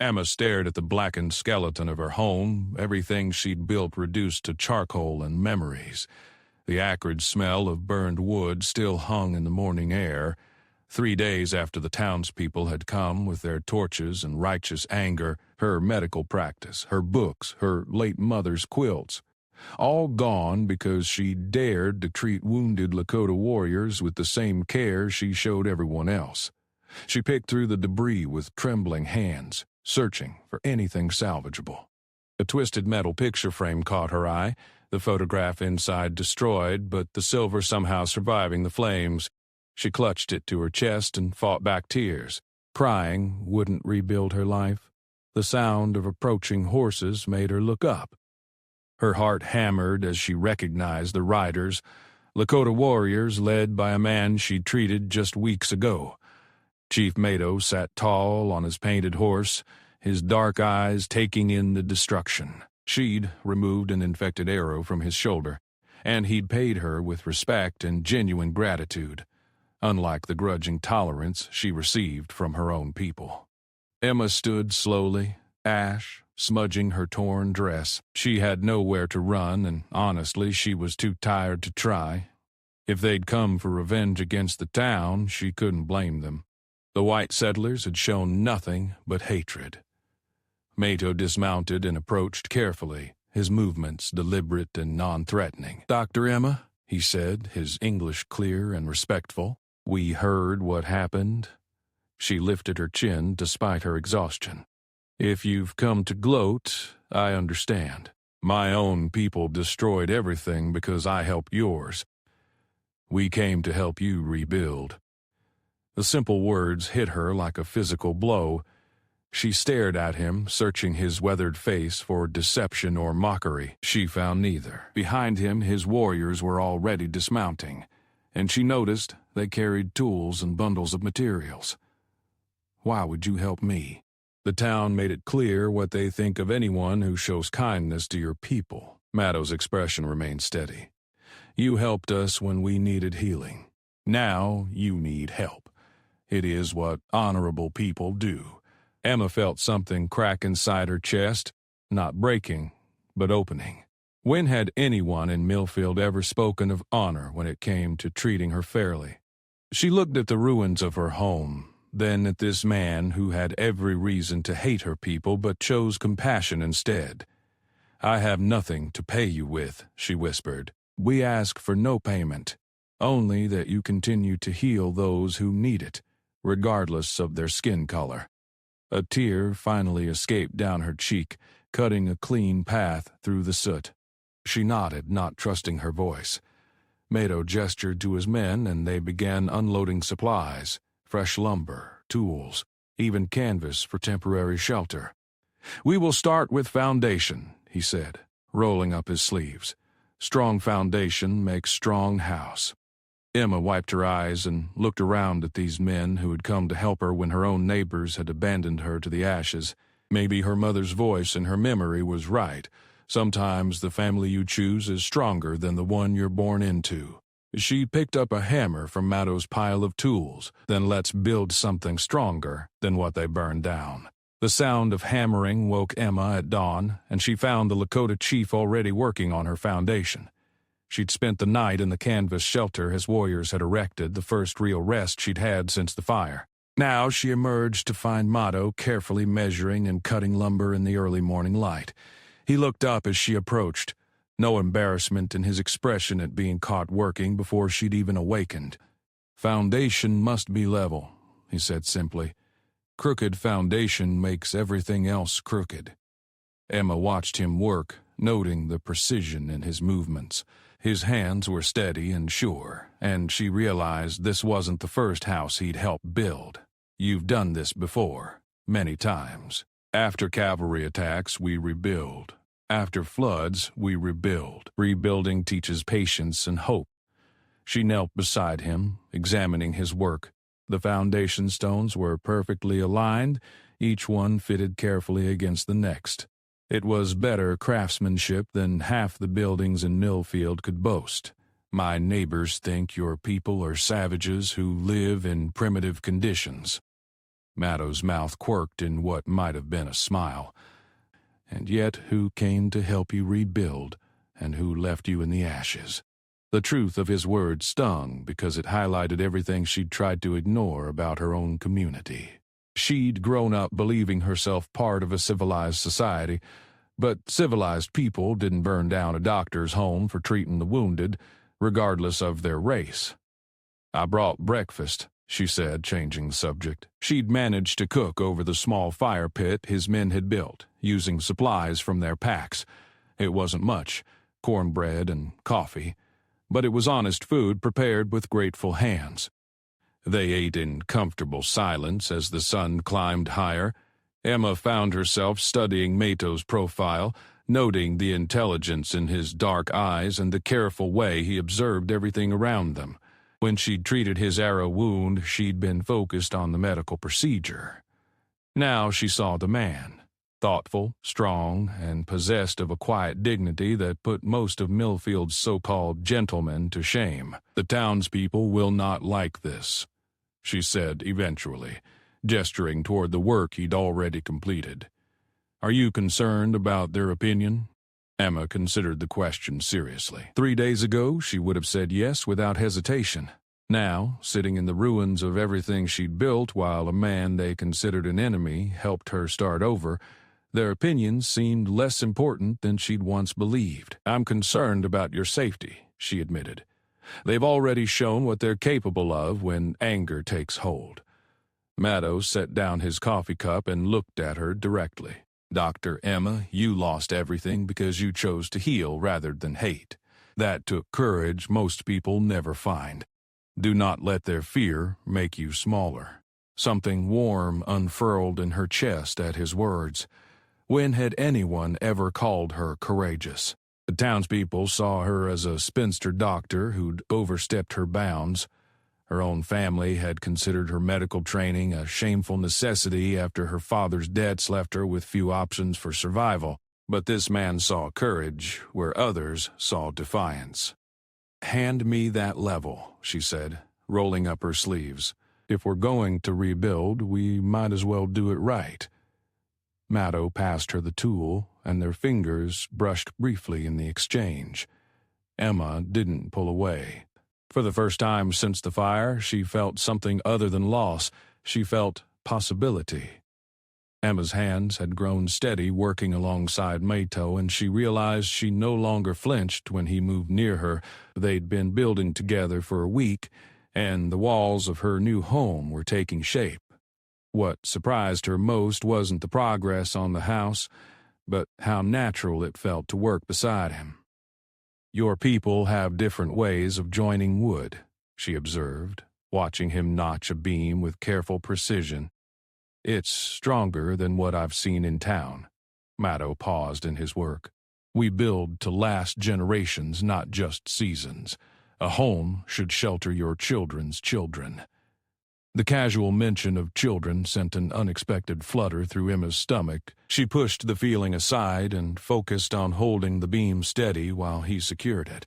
Emma stared at the blackened skeleton of her home, everything she'd built reduced to charcoal and memories. The acrid smell of burned wood still hung in the morning air. 3 days after the townspeople had come with their torches and righteous anger, her medical practice, her books, her late mother's quilts, all gone because she dared to treat wounded Lakota warriors with the same care she showed everyone else. She picked through the debris with trembling hands, searching for anything salvageable. A twisted metal picture frame caught her eye, the photograph inside destroyed, but the silver somehow surviving the flames. She clutched it to her chest and fought back tears. Crying wouldn't rebuild her life. The sound of approaching horses made her look up. Her heart hammered as she recognized the riders, Lakota warriors led by a man she'd treated just weeks ago. Chief Mato sat tall on his painted horse, his dark eyes taking in the destruction. She'd removed an infected arrow from his shoulder, and he'd paid her with respect and genuine gratitude, unlike the grudging tolerance she received from her own people. Emma stood slowly, ash smudging her torn dress. She had nowhere to run, and honestly, she was too tired to try. If they'd come for revenge against the town, she couldn't blame them. The white settlers had shown nothing but hatred. Mato dismounted and approached carefully, his movements deliberate and non-threatening. "Dr. Emma," he said, his English clear and respectful, "we heard what happened." She lifted her chin despite her exhaustion. "If you've come to gloat, I understand. My own people destroyed everything because I helped yours. We came to help you rebuild." The simple words hit her like a physical blow. She stared at him, searching his weathered face for deception or mockery. She found neither. Behind him, his warriors were already dismounting, and she noticed they carried tools and bundles of materials. "Why would you help me? The town made it clear what they think of anyone who shows kindness to your people." Mato's expression remained steady. "You helped us when we needed healing. Now you need help. It is what honorable people do." Emma felt something crack inside her chest, not breaking, but opening. When had anyone in Millfield ever spoken of honor when it came to treating her fairly? She looked at the ruins of her home, then at this man who had every reason to hate her people but chose compassion instead. "I have nothing to pay you with," she whispered. "We ask for no payment, only that you continue to heal those who need it, regardless of their skin color." A tear finally escaped down her cheek, cutting a clean path through the soot. She nodded, not trusting her voice. Mato gestured to his men, and they began unloading supplies, fresh lumber, tools, even canvas for temporary shelter. "We will start with foundation," he said, rolling up his sleeves. "Strong foundation makes strong house." Emma wiped her eyes and looked around at these men who had come to help her when her own neighbors had abandoned her to the ashes. Maybe her mother's voice in her memory was right. Sometimes the family you choose is stronger than the one you're born into. She picked up a hammer from Mato's pile of tools. "Then let's build something stronger than what they burned down." The sound of hammering woke Emma at dawn, and she found the Lakota chief already working on her foundation. She'd spent the night in the canvas shelter his warriors had erected, the first real rest she'd had since the fire. Now she emerged to find Mato carefully measuring and cutting lumber in the early morning light. He looked up as she approached, no embarrassment in his expression at being caught working before she'd even awakened. "Foundation must be level," he said simply. "Crooked foundation makes everything else crooked." Emma watched him work, noting the precision in his movements. His hands were steady and sure, and she realized this wasn't the first house he'd helped build. "You've done this before, many times. After cavalry attacks, we rebuild. After floods, we rebuild. Rebuilding teaches patience and hope." She knelt beside him, examining his work. The foundation stones were perfectly aligned, each one fitted carefully against the next. It was better craftsmanship than half the buildings in Millfield could boast. "My neighbors think your people are savages who live in primitive conditions." Mattow's mouth quirked in what might have been a smile. And yet who came to help you rebuild, and who left you in the ashes? The truth of his words stung because it highlighted everything she'd tried to ignore about her own community. She'd grown up believing herself part of a civilized society, but civilized people didn't burn down a doctor's home for treating the wounded, regardless of their race. "I brought breakfast," she said, changing the subject. She'd managed to cook over the small fire pit his men had built, using supplies from their packs. It wasn't much, cornbread and coffee, but it was honest food prepared with grateful hands. They ate in comfortable silence as the sun climbed higher. Emma found herself studying Matow's profile, noting the intelligence in his dark eyes and the careful way he observed everything around them. When she'd treated his arrow wound, she'd been focused on the medical procedure. Now she saw the man, thoughtful, strong, and possessed of a quiet dignity that put most of Millfield's so-called gentlemen to shame. "The townspeople will not like this," she said eventually, gesturing toward the work he'd already completed. "Are you concerned about their opinion?" Emma considered the question seriously. 3 days ago, she would have said yes without hesitation. Now, sitting in the ruins of everything she'd built while a man they considered an enemy helped her start over, their opinions seemed less important than she'd once believed. "I'm concerned about your safety," she admitted. "They've already shown what they're capable of when anger takes hold." Mattow set down his coffee cup and looked at her directly. "Dr. Emma, you lost everything because you chose to heal rather than hate. That took courage most people never find. Do not let their fear make you smaller." Something warm unfurled in her chest at his words. When had anyone ever called her courageous? The townspeople saw her as a spinster doctor who'd overstepped her bounds. Her own family had considered her medical training a shameful necessity after her father's debts left her with few options for survival. But this man saw courage where others saw defiance. "Hand me that level," she said, rolling up her sleeves. "If we're going to rebuild, we might as well do it right." Mattow passed her the tool, and their fingers brushed briefly in the exchange. Emma didn't pull away. For the first time since the fire, she felt something other than loss. She felt possibility. Emma's hands had grown steady working alongside Mattow, and she realized she no longer flinched when he moved near her. They'd been building together for a week, and the walls of her new home were taking shape. What surprised her most wasn't the progress on the house, but how natural it felt to work beside him. "Your people have different ways of joining wood," she observed, watching him notch a beam with careful precision. "It's stronger than what I've seen in town." Mattow paused in his work. "We build to last generations, not just seasons. A home should shelter your children's children." The casual mention of children sent an unexpected flutter through Emma's stomach. She pushed the feeling aside and focused on holding the beam steady while he secured it.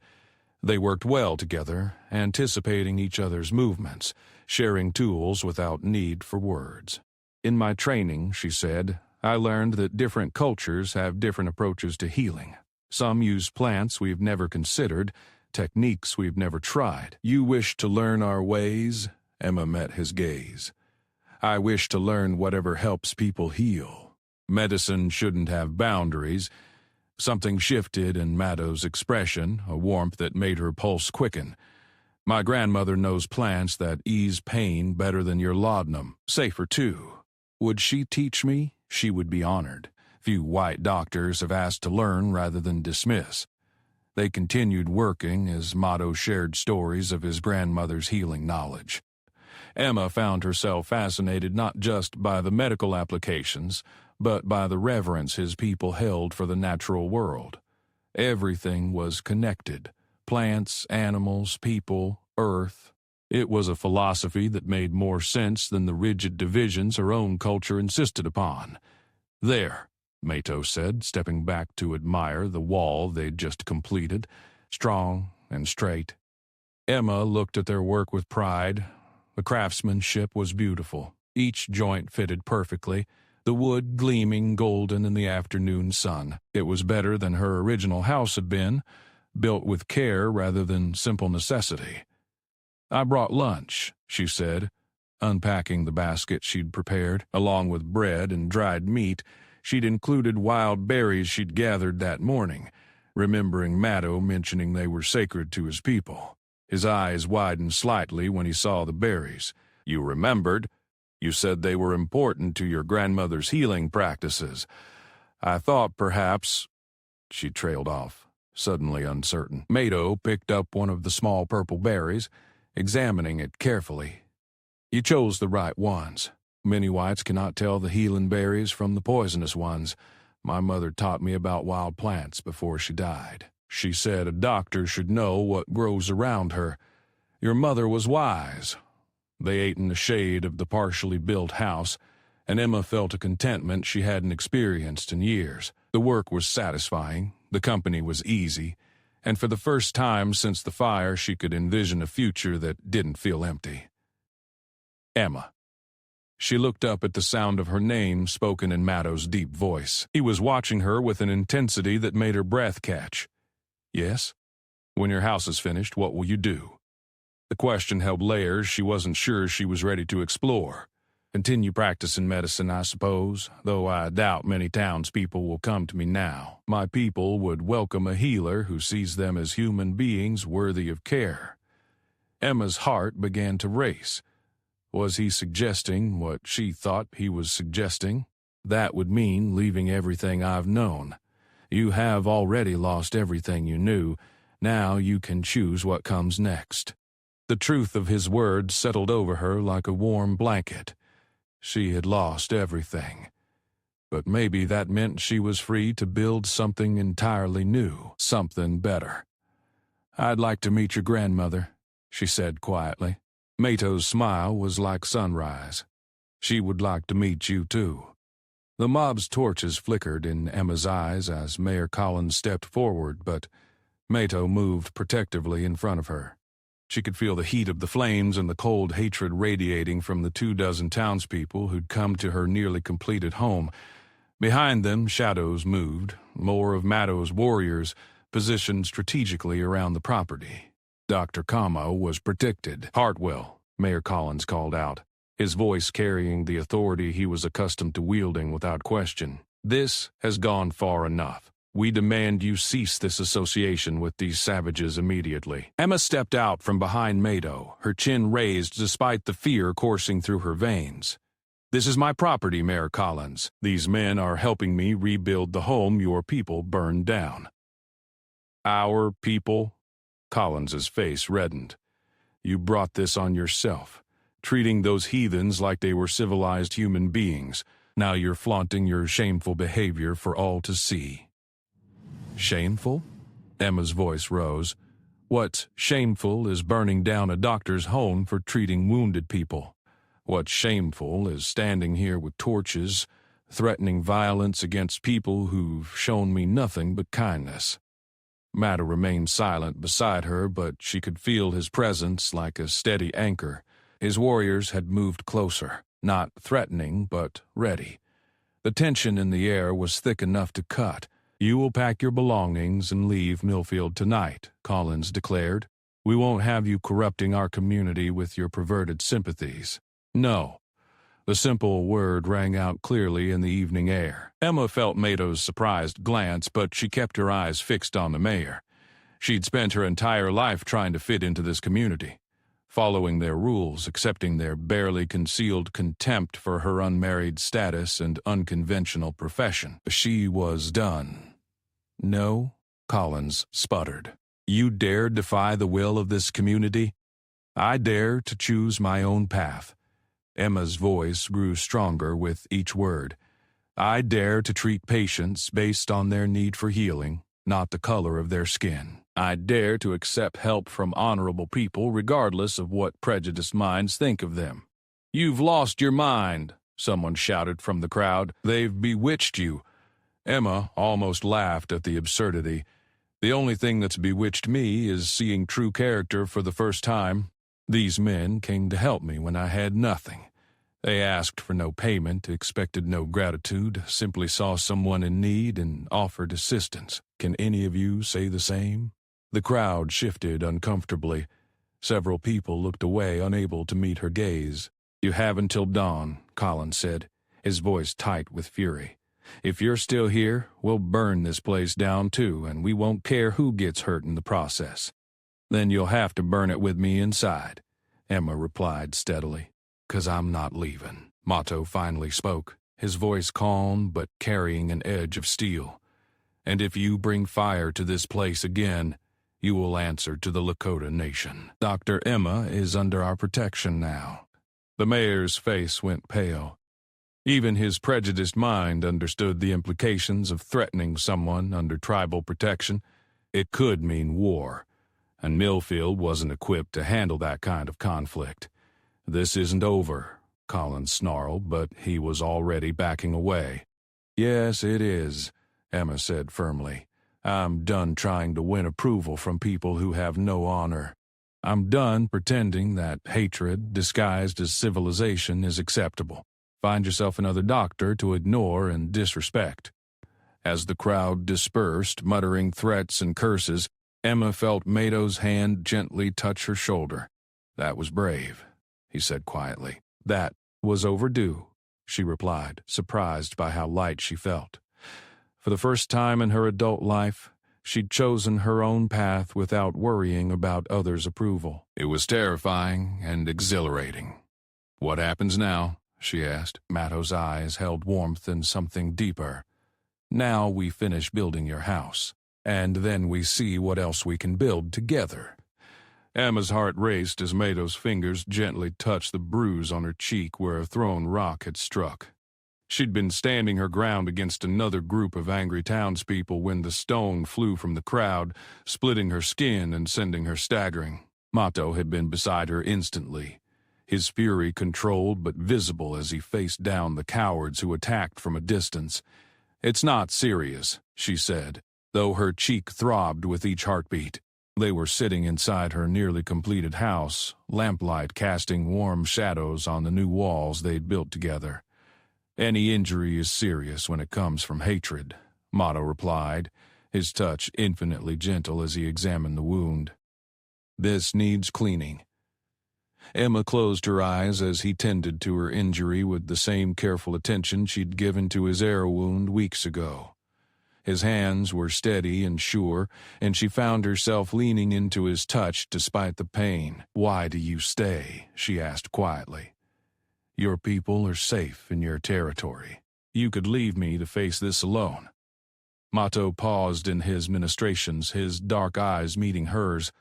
They worked well together, anticipating each other's movements, sharing tools without need for words. "In my training," she said, "I learned that different cultures have different approaches to healing. Some use plants we've never considered, techniques we've never tried. You wish to learn our ways?" Emma met his gaze. "I wish to learn whatever helps people heal. Medicine shouldn't have boundaries." Something shifted in Mattow's expression, a warmth that made her pulse quicken. "My grandmother knows plants that ease pain better than your laudanum, safer too. Would she teach me? She would be honored. Few white doctors have asked to learn rather than dismiss." They continued working as Mattow shared stories of his grandmother's healing knowledge. Emma found herself fascinated not just by the medical applications, but by the reverence his people held for the natural world. Everything was connected: plants, animals, people, earth. It was a philosophy that made more sense than the rigid divisions her own culture insisted upon. "There," Mattow said, stepping back to admire the wall they'd just completed, strong and straight. Emma looked at their work with pride. The craftsmanship was beautiful. Each joint fitted perfectly, the wood gleaming golden in the afternoon sun. It was better than her original house had been, built with care rather than simple necessity. "I brought lunch," she said, unpacking the basket she'd prepared. Along with bread and dried meat, she'd included wild berries she'd gathered that morning, remembering Maddo mentioning they were sacred to his people. His eyes widened slightly when he saw the berries. "You remembered? You said they were important to your grandmother's healing practices. I thought perhaps—" She trailed off, suddenly uncertain. Maddo picked up one of the small purple berries, examining it carefully. "You chose the right ones. Many whites cannot tell the healing berries from the poisonous ones. My mother taught me about wild plants before she died. She said a doctor should know what grows around her. Your mother was wise." They ate in the shade of the partially built house, and Emma felt a contentment she hadn't experienced in years. The work was satisfying, the company was easy, and for the first time since the fire she could envision a future that didn't feel empty. "Emma." She looked up at the sound of her name spoken in Maddo's deep voice. He was watching her with an intensity that made her breath catch. "Yes? When your house is finished, what will you do?" The question held layers she wasn't sure she was ready to explore. "Continue practicing medicine, I suppose, though I doubt many townspeople will come to me now. My people would welcome a healer who sees them as human beings worthy of care." Emma's heart began to race. Was he suggesting what she thought he was suggesting? "That would mean leaving everything I've known. You have already lost everything you knew. Now you can choose what comes next." The truth of his words settled over her like a warm blanket. She had lost everything. But maybe that meant she was free to build something entirely new, something better. "I'd like to meet your grandmother," she said quietly. Mato's smile was like sunrise. "She would like to meet you, too." The mob's torches flickered in Emma's eyes as Mayor Collins stepped forward, but Mato moved protectively in front of her. She could feel the heat of the flames and the cold hatred radiating from the 24 townspeople who'd come to her nearly completed home. Behind them, shadows moved, more of Mato's warriors positioned strategically around the property. Dr. Camo was predicted. "Hartwell," Mayor Collins called out, his voice carrying the authority he was accustomed to wielding without question. "This has gone far enough. We demand you cease this association with these savages immediately." Emma stepped out from behind Mado, her chin raised despite the fear coursing through her veins. "This is my property, Mayor Collins. These men are helping me rebuild the home your people burned down." "Our people?" Collins's face reddened. "You brought this on yourself, treating those heathens like they were civilized human beings. Now you're flaunting your shameful behavior for all to see." "Shameful?" Emma's voice rose. "What's shameful is burning down a doctor's home for treating wounded people. What's shameful is standing here with torches, threatening violence against people who've shown me nothing but kindness." Maddo remained silent beside her, but she could feel his presence like a steady anchor. His warriors had moved closer, not threatening, but ready. The tension in the air was thick enough to cut. "You will pack your belongings and leave Millfield tonight," Collins declared. "We won't have you corrupting our community with your perverted sympathies." "No." The simple word rang out clearly in the evening air. Emma felt Mado's surprised glance, but she kept her eyes fixed on the mayor. She'd spent her entire life trying to fit into this community, following their rules, accepting their barely concealed contempt for her unmarried status and unconventional profession. She was done. "No," Collins sputtered. "You dare defy the will of this community? I dare to choose my own path." Emma's voice grew stronger with each word. "I dare to treat patients based on their need for healing, not the color of their skin. I dare to accept help from honorable people regardless of what prejudiced minds think of them." "You've lost your mind," someone shouted from the crowd. "They've bewitched you." Emma almost laughed at the absurdity. "The only thing that's bewitched me is seeing true character for the first time. These men came to help me when I had nothing. They asked for no payment, expected no gratitude, simply saw someone in need and offered assistance. Can any of you say the same? The crowd shifted uncomfortably. Several people looked away, unable to meet her gaze. You have until dawn, Collins said, his voice tight with fury. If you're still here, we'll burn this place down too, and we won't care who gets hurt in the process. Then you'll have to burn it with me inside, Emma replied steadily. 'Cause I'm not leaving. Mato finally spoke, his voice calm but carrying an edge of steel. And if you bring fire to this place again, you will answer to the Lakota Nation. Dr. Emma is under our protection now. The mayor's face went pale. Even his prejudiced mind understood the implications of threatening someone under tribal protection. It could mean war, and Millfield wasn't equipped to handle that kind of conflict. This isn't over, Collins snarled, but he was already backing away. Yes, it is, Emma said firmly. I'm done trying to win approval from people who have no honor. I'm done pretending that hatred disguised as civilization is acceptable. Find yourself another doctor to ignore and disrespect. As the crowd dispersed, muttering threats and curses, Emma felt Mato's hand gently touch her shoulder. That was brave, he said quietly. That was overdue, she replied, surprised by how light she felt. For the first time in her adult life, she'd chosen her own path without worrying about others' approval. It was terrifying and exhilarating. What happens now? She asked. Mato's eyes held warmth and something deeper. Now we finish building your house, and then we see what else we can build together. Emma's heart raced as Mato's fingers gently touched the bruise on her cheek where a thrown rock had struck. She'd been standing her ground against another group of angry townspeople when the stone flew from the crowd, splitting her skin and sending her staggering. Mato had been beside her instantly, his fury controlled but visible as he faced down the cowards who attacked from a distance. It's not serious, she said, though her cheek throbbed with each heartbeat. They were sitting inside her nearly completed house, lamplight casting warm shadows on the new walls they'd built together. Any injury is serious when it comes from hatred, Mato replied, his touch infinitely gentle as he examined the wound. This needs cleaning. Emma closed her eyes as he tended to her injury with the same careful attention she'd given to his arrow wound weeks ago. His hands were steady and sure, and she found herself leaning into his touch despite the pain. Why do you stay? She asked quietly. Your people are safe in your territory. You could leave me to face this alone. Mato paused in his ministrations, his dark eyes meeting hers.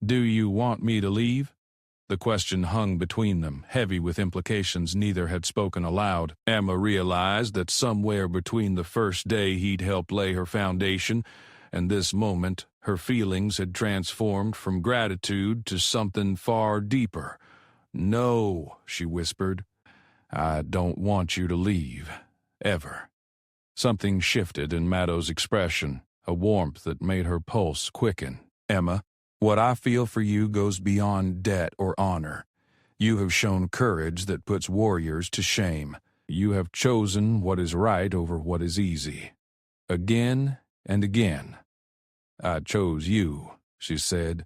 Do you want me to leave? The question hung between them, heavy with implications neither had spoken aloud. Emma realized that somewhere between the first day he'd helped lay her foundation and this moment, her feelings had transformed from gratitude to something far deeper. No, she whispered. I don't want you to leave. Ever. Something shifted in Mato's expression, a warmth that made her pulse quicken. Emma, what I feel for you goes beyond debt or honor. You have shown courage that puts warriors to shame. You have chosen what is right over what is easy. Again and again. I chose you, she said,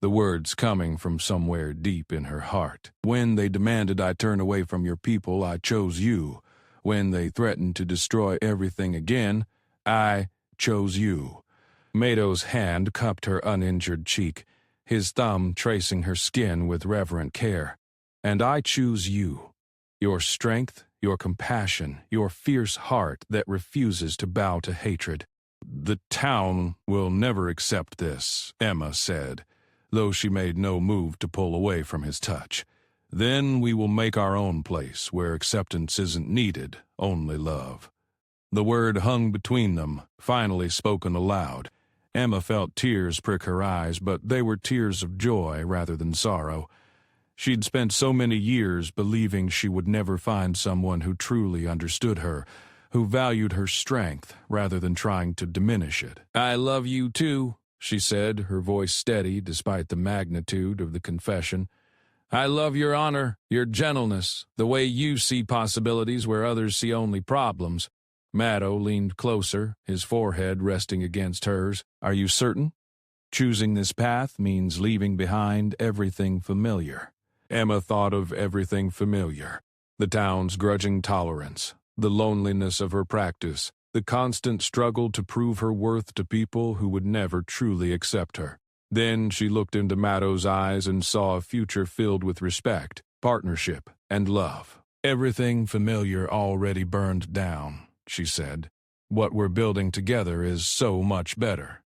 the words coming from somewhere deep in her heart. When they demanded I turn away from your people, I chose you. When they threatened to destroy everything again, I chose you. Mato's hand cupped her uninjured cheek, his thumb tracing her skin with reverent care. And I choose you. Your strength, your compassion, your fierce heart that refuses to bow to hatred. The town will never accept this, Emma said, though she made no move to pull away from his touch. Then we will make our own place where acceptance isn't needed, only love. The word hung between them, finally spoken aloud. Emma felt tears prick her eyes, but they were tears of joy rather than sorrow. She'd spent so many years believing she would never find someone who truly understood her, who valued her strength rather than trying to diminish it. I love you too, she said, her voice steady despite the magnitude of the confession. I love your honor, your gentleness, the way you see possibilities where others see only problems. Maddow leaned closer, his forehead resting against hers. Are you certain? Choosing this path means leaving behind everything familiar. Emma thought of everything familiar. The town's grudging tolerance, the loneliness of her practice, the constant struggle to prove her worth to people who would never truly accept her. Then she looked into Maddow's eyes and saw a future filled with respect, partnership, and love. Everything familiar already burned down, she said. What we're building together is so much better.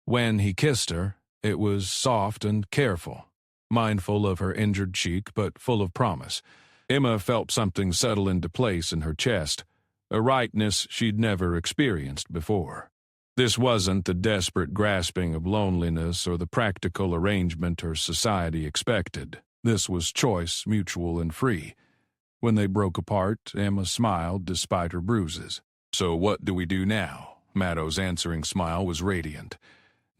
When he kissed her, it was soft and careful, mindful of her injured cheek but full of promise. Emma felt something settle into place in her chest, a rightness she'd never experienced before. This wasn't the desperate grasping of loneliness or the practical arrangement her society expected. This was choice, mutual and free. When they broke apart, Emma smiled despite her bruises. So what do we do now? Maddow's answering smile was radiant.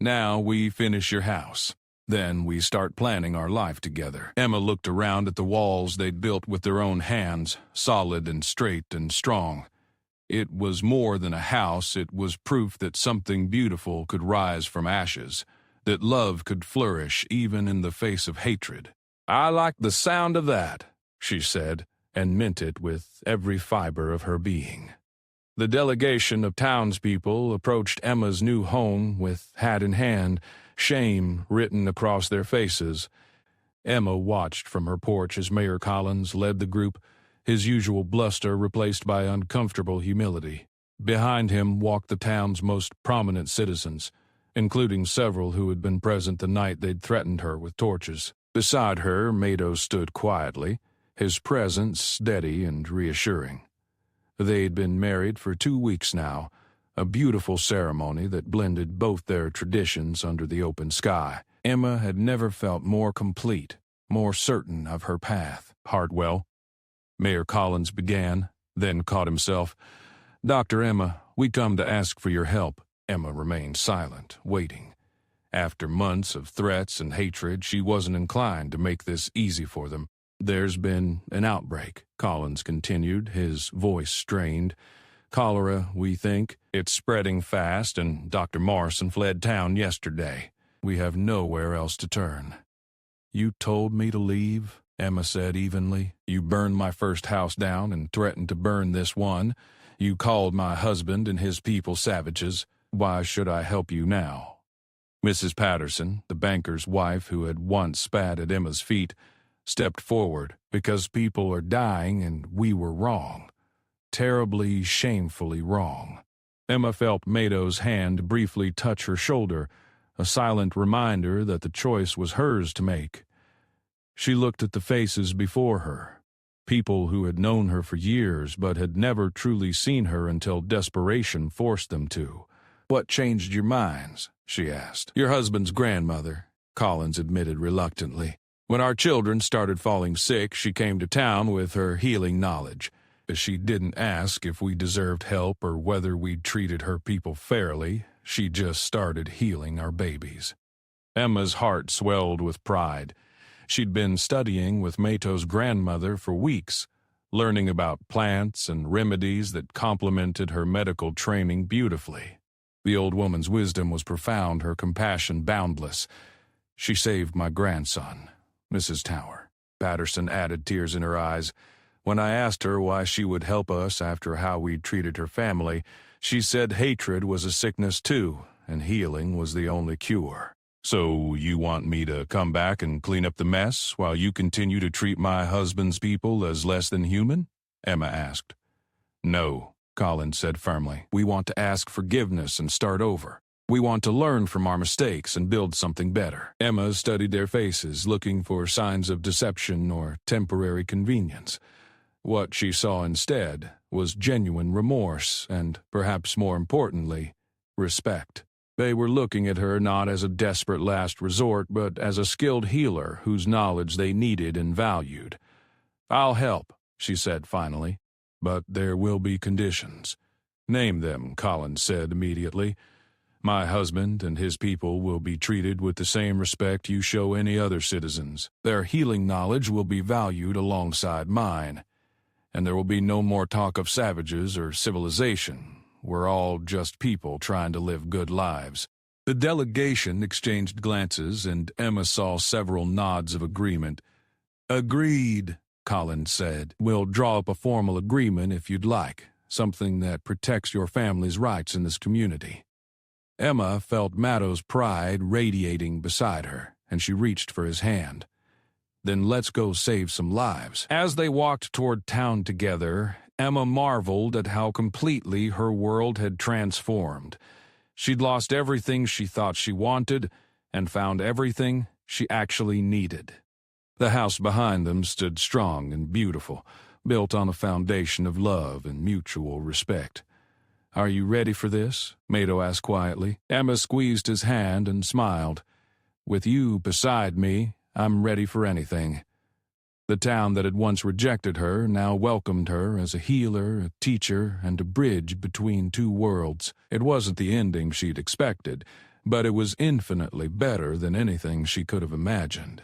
Now we finish your house. Then we start planning our life together. Emma looked around at the walls they'd built with their own hands, solid and straight and strong. It was more than a house, it was proof that something beautiful could rise from ashes, that love could flourish even in the face of hatred. I like the sound of that, she said, and meant it with every fiber of her being. The delegation of townspeople approached Emma's new home with hat in hand, shame written across their faces. Emma watched from her porch as Mayor Collins led the group, his usual bluster replaced by uncomfortable humility. Behind him walked the town's most prominent citizens, including several who had been present the night they'd threatened her with torches. Beside her, Maddow stood quietly, his presence steady and reassuring. They'd been married for 2 weeks now, a beautiful ceremony that blended both their traditions under the open sky. Emma had never felt more complete, more certain of her path. Hartwell, Mayor Collins began, then caught himself. Dr. Emma, we come to ask for your help. Emma remained silent, waiting. After months of threats and hatred, she wasn't inclined to make this easy for them. There's been an outbreak, Collins continued, his voice strained. Cholera, we think. It's spreading fast, and Dr. Morrison fled town yesterday. We have nowhere else to turn. You told me to leave, Emma said evenly. You burned my first house down and threatened to burn this one. You called my husband and his people savages. Why should I help you now? Mrs. Patterson, the banker's wife who had once spat at Emma's feet, stepped forward. Because people are dying and we were wrong. Terribly, shamefully wrong. Emma felt Maddow's hand briefly touch her shoulder, a silent reminder that the choice was hers to make. She looked at the faces before her, people who had known her for years but had never truly seen her until desperation forced them to. What changed your minds? She asked. Your husband's grandmother, Collins admitted reluctantly. When our children started falling sick, she came to town with her healing knowledge. She didn't ask if we deserved help or whether we'd treated her people fairly. She just started healing our babies. Emma's heart swelled with pride. She'd been studying with Mattow's grandmother for weeks, learning about plants and remedies that complemented her medical training beautifully. The old woman's wisdom was profound, her compassion boundless. She saved my grandson, Mrs. Tower. Patterson added, tears in her eyes. When I asked her why she would help us after how we'd treated her family, she said hatred was a sickness too, and healing was the only cure. So you want me to come back and clean up the mess while you continue to treat my husband's people as less than human? Emma asked. No, Collins said firmly. We want to ask forgiveness and start over. We want to learn from our mistakes and build something better. Emma studied their faces, looking for signs of deception or temporary convenience. What she saw instead was genuine remorse and, perhaps more importantly, respect. They were looking at her not as a desperate last resort, but as a skilled healer whose knowledge they needed and valued. I'll help, she said finally, but there will be conditions. Name them, Collins said immediately. My husband and his people will be treated with the same respect you show any other citizens. Their healing knowledge will be valued alongside mine, and there will be no more talk of savages or civilization. We're all just people trying to live good lives." The delegation exchanged glances, and Emma saw several nods of agreement. "Agreed," Collins said. "We'll draw up a formal agreement if you'd like, something that protects your family's rights in this community." Emma felt Matto's pride radiating beside her, and she reached for his hand. "Then let's go save some lives." As they walked toward town together, Emma marveled at how completely her world had transformed. She'd lost everything she thought she wanted and found everything she actually needed. The house behind them stood strong and beautiful, built on a foundation of love and mutual respect. "Are you ready for this?" Mato asked quietly. Emma squeezed his hand and smiled. "With you beside me, I'm ready for anything." The town that had once rejected her now welcomed her as a healer, a teacher, and a bridge between two worlds. It wasn't the ending she'd expected, but it was infinitely better than anything she could have imagined.